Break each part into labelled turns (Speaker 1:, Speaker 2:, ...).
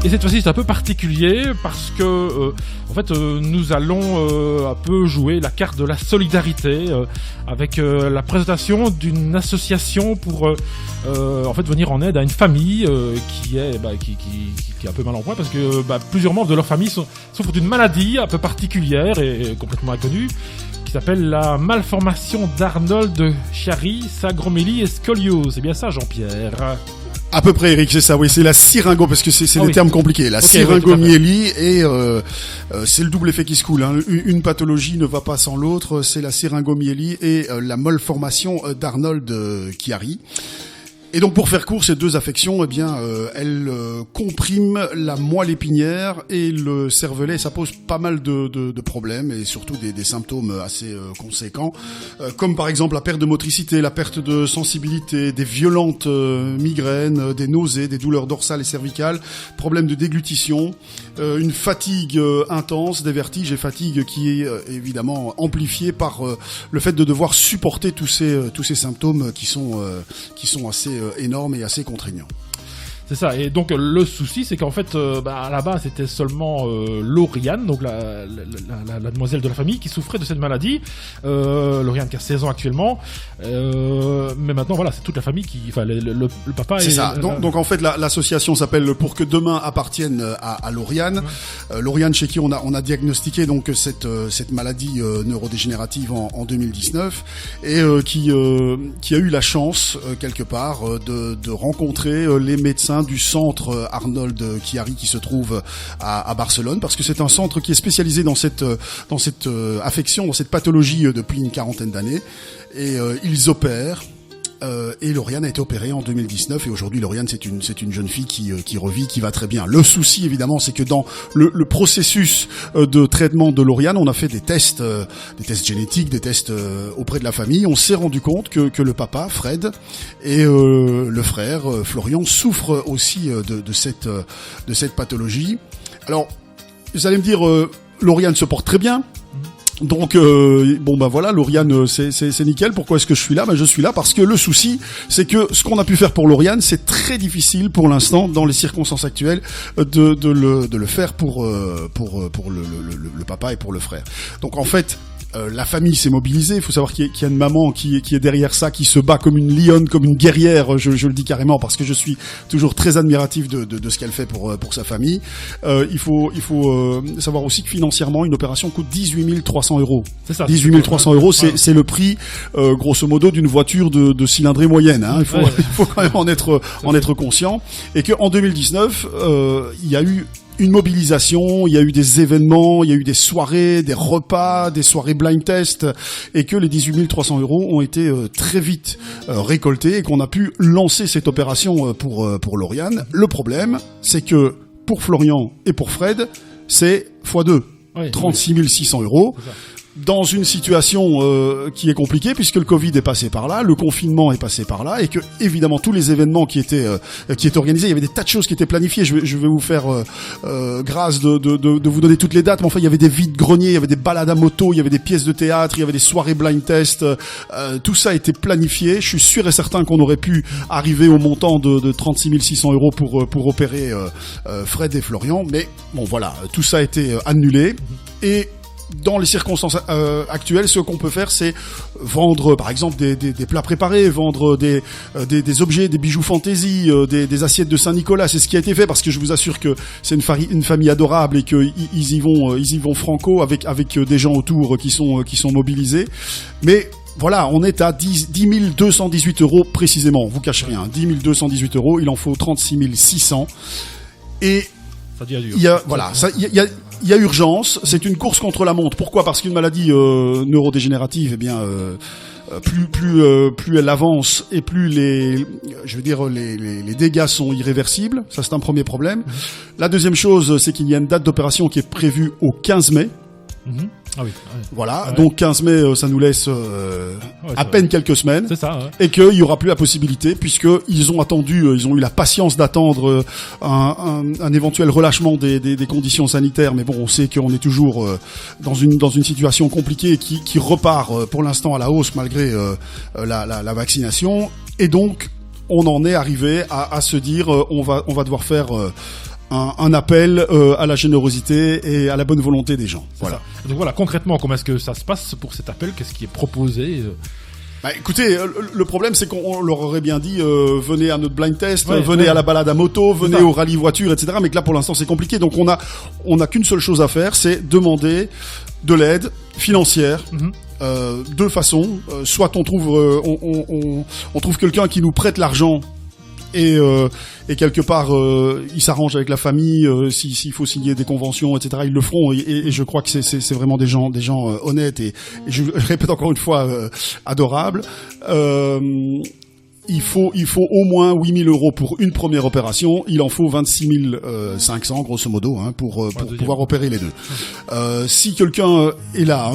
Speaker 1: Et cette fois-ci, c'est un peu particulier parce que, en fait, nous allons un peu jouer la carte de la solidarité avec la présentation d'une association pour, en fait, venir en aide à une famille qui est un peu mal en point parce que plusieurs membres de leur famille souffrent d'une maladie un peu particulière et complètement inconnue qui s'appelle la malformation d'Arnold-Chiari, sagromélie et scoliose. C'est bien ça, Jean-Pierre?
Speaker 2: À peu près, Eric, c'est ça, oui, c'est la syringo, parce que c'est des termes compliqués. La syringomyélie, et c'est le double effet qui se coule, hein. Une pathologie ne va pas sans l'autre, c'est la syringomyélie et la malformation d'Arnold-Chiari. Et donc, pour faire court, ces deux affections, elles compriment la moelle épinière et le cervelet. Ça pose pas mal de problèmes et surtout des symptômes assez conséquents, comme par exemple la perte de motricité, la perte de sensibilité, des violentes migraines, des nausées, des douleurs dorsales et cervicales, problèmes de déglutition, une fatigue intense, des vertiges et fatigue qui est évidemment amplifiée par le fait de devoir supporter tous ces symptômes qui sont assez énorme et assez contraignant.
Speaker 1: C'est ça, et donc le souci c'est qu'en fait à la base c'était seulement Lauriane, donc la demoiselle de la famille qui souffrait de cette maladie, Lauriane qui a 16 ans actuellement, mais maintenant voilà c'est toute la famille le papa
Speaker 2: c'est ça. Donc en fait l'association s'appelle Pour que demain appartienne à Lauriane. Lauriane chez qui on a diagnostiqué donc cette maladie neurodégénérative en 2019 et qui a eu la chance quelque part de rencontrer les médecins du centre Arnold-Chiari qui se trouve à Barcelone, parce que c'est un centre qui est spécialisé dans cette affection, dans cette pathologie depuis une quarantaine d'années, et ils opèrent. Et Lauriane a été opérée en 2019 et aujourd'hui Lauriane c'est une jeune fille qui revit, qui va très bien. Le souci évidemment c'est que dans le processus de traitement de Lauriane, on a fait des tests génétiques, des tests auprès de la famille. On s'est rendu compte que le papa Fred et le frère Florian souffrent aussi de cette pathologie. Alors vous allez me dire Lauriane se porte très bien. Donc voilà, Lauriane c'est nickel. Pourquoi est-ce que je suis là? Je suis là parce que le souci c'est que ce qu'on a pu faire pour Lauriane, c'est très difficile pour l'instant dans les circonstances actuelles de le faire pour le papa et pour le frère. Donc en fait la famille s'est mobilisée. Il faut savoir qu'il y a une maman qui est derrière ça, qui se bat comme une lionne, comme une guerrière. Je le dis carrément parce que je suis toujours très admiratif de ce qu'elle fait pour sa famille. Il faut savoir aussi que financièrement, une opération coûte 18 300 €. C'est ça. 18 300 €, c'est le prix, grosso modo, d'une voiture de cylindrée moyenne. Hein. Il faut quand même en être conscient. Et que en 2019, il y a eu une mobilisation, il y a eu des événements, il y a eu des soirées, des repas, des soirées blind test, et que les 18 300 € ont été très vite récoltés et qu'on a pu lancer cette opération pour Lauriane. Le problème, c'est que pour Florian et pour Fred, c'est x2, 36 600 €. Dans une situation qui est compliquée puisque le Covid est passé par là, le confinement est passé par là, et que évidemment tous les événements qui étaient organisés, il y avait des tas de choses qui étaient planifiées. Je vais vous faire grâce de vous donner toutes les dates, mais enfin il y avait des vides-greniers, il y avait des balades à moto, il y avait des pièces de théâtre, il y avait des soirées blind test, tout ça a été planifié. Je suis sûr et certain qu'on aurait pu arriver au montant de 36 600 € pour opérer Fred et Florian, mais bon voilà, tout ça a été annulé. Et dans les circonstances actuelles, ce qu'on peut faire, c'est vendre, par exemple, des plats préparés, vendre des objets, des bijoux fantaisie, des assiettes de Saint-Nicolas. C'est ce qui a été fait, parce que je vous assure que c'est une famille adorable et qu'ils y vont franco avec des gens autour qui sont mobilisés. Mais voilà, on est à 10 218 € précisément. On vous cache rien. 10 218 €. Il en faut 36 600. Et il y a urgence, c'est une course contre la montre. Pourquoi? Parce qu'une maladie neurodégénérative, plus elle avance et plus les dégâts sont irréversibles. Ça, c'est un premier problème. La deuxième chose, c'est qu'il y a une date d'opération qui est prévue au 15 mai.
Speaker 1: Ah oui.
Speaker 2: Voilà, ouais. Donc 15 mai, ça nous laisse à peine quelques semaines.
Speaker 1: C'est ça, ouais.
Speaker 2: Et qu'il y aura plus la possibilité, puisque ils ont eu la patience d'attendre un éventuel relâchement des conditions sanitaires. Mais bon, on sait qu'on est toujours dans une situation compliquée qui repart pour l'instant à la hausse malgré la vaccination. Et donc, on en est arrivé à se dire, on va devoir faire un appel à la générosité et à la bonne volonté des gens.
Speaker 1: Voilà. Ça. Donc voilà, concrètement, comment est-ce que ça se passe pour cet appel? Qu'est-ce qui est proposé?
Speaker 2: Bah, écoutez, le problème c'est qu'on leur aurait bien dit venez à notre blind test, venez à la balade à moto, venez au rallye voiture, etc. Mais que là pour l'instant c'est compliqué. Donc on a qu'une seule chose à faire, c'est demander de l'aide financière. Deux façons. Soit on trouve on trouve quelqu'un qui nous prête l'argent. Et quelque part, ils s'arrangent avec la famille. S'il faut signer des conventions, etc., ils le feront. Et je crois que c'est vraiment des gens honnêtes et je répète encore une fois adorables. Il faut au moins 8 000 € pour une première opération. Il en faut 26 500 grosso modo pour pouvoir opérer les deux. Si quelqu'un est là,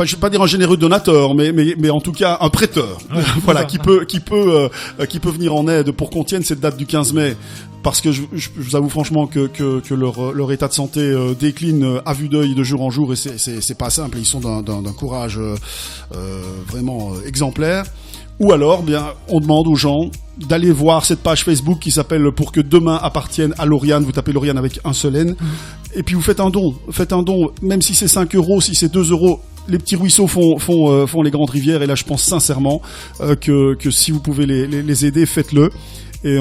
Speaker 2: je vais pas dire un généreux donateur, mais en tout cas un prêteur, voilà, qui peut venir en aide pour qu'on tienne cette date du 15 mai, parce que je vous avoue franchement que leur état de santé décline à vue d'œil de jour en jour et c'est pas simple. Ils sont d'un courage vraiment exemplaire. Ou alors, bien, on demande aux gens d'aller voir cette page Facebook qui s'appelle Pour que demain appartienne à Lauriane. Vous tapez Lauriane avec un seul N. Et puis vous faites un don. Faites un don, même si c'est 5 €, si c'est 2 €. Les petits ruisseaux font les grandes rivières. Et là, je pense sincèrement que si vous pouvez les aider, faites-le. Et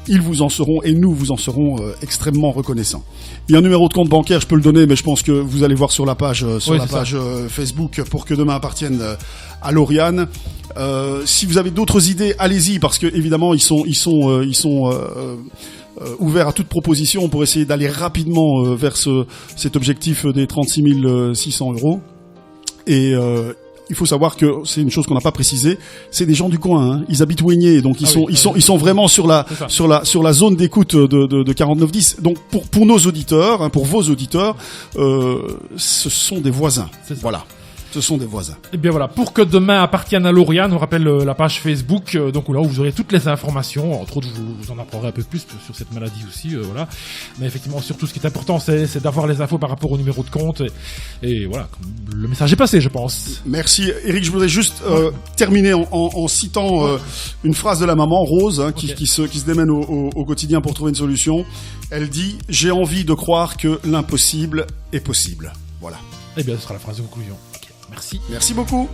Speaker 2: ils vous en seront, et nous vous en serons extrêmement reconnaissants. Il y a un numéro de compte bancaire, je peux le donner, mais je pense que vous allez voir sur la page Facebook Pour que demain appartienne à Lauriane. Si vous avez d'autres idées, allez-y, parce que évidemment ils sont ouverts à toute proposition pour essayer d'aller rapidement vers cet objectif des 36 600 €. Et il faut savoir que c'est une chose qu'on n'a pas précisé, c'est des gens du coin, ils habitent Ouénier, donc ils sont vraiment sur la zone d'écoute de 4910. Donc pour nos auditeurs, pour vos auditeurs, ce sont des voisins. Voilà. Ce sont des voisins.
Speaker 1: Et bien voilà, pour que demain appartienne à Lauriane, on rappelle la page Facebook, donc là où vous aurez toutes les informations. Entre autres, je vous en apprendrai un peu plus sur cette maladie aussi, voilà. Mais effectivement, surtout, ce qui est important, c'est d'avoir les infos par rapport au numéro de compte. Et voilà, le message est passé, je pense.
Speaker 2: Merci, Eric. Je voudrais juste terminer en citant une phrase de la maman Rose, qui se démène au quotidien pour trouver une solution. Elle dit « J'ai envie de croire que l'impossible est possible ». Voilà.
Speaker 1: Eh bien, ce sera la phrase de conclusion. Merci.
Speaker 2: Merci beaucoup.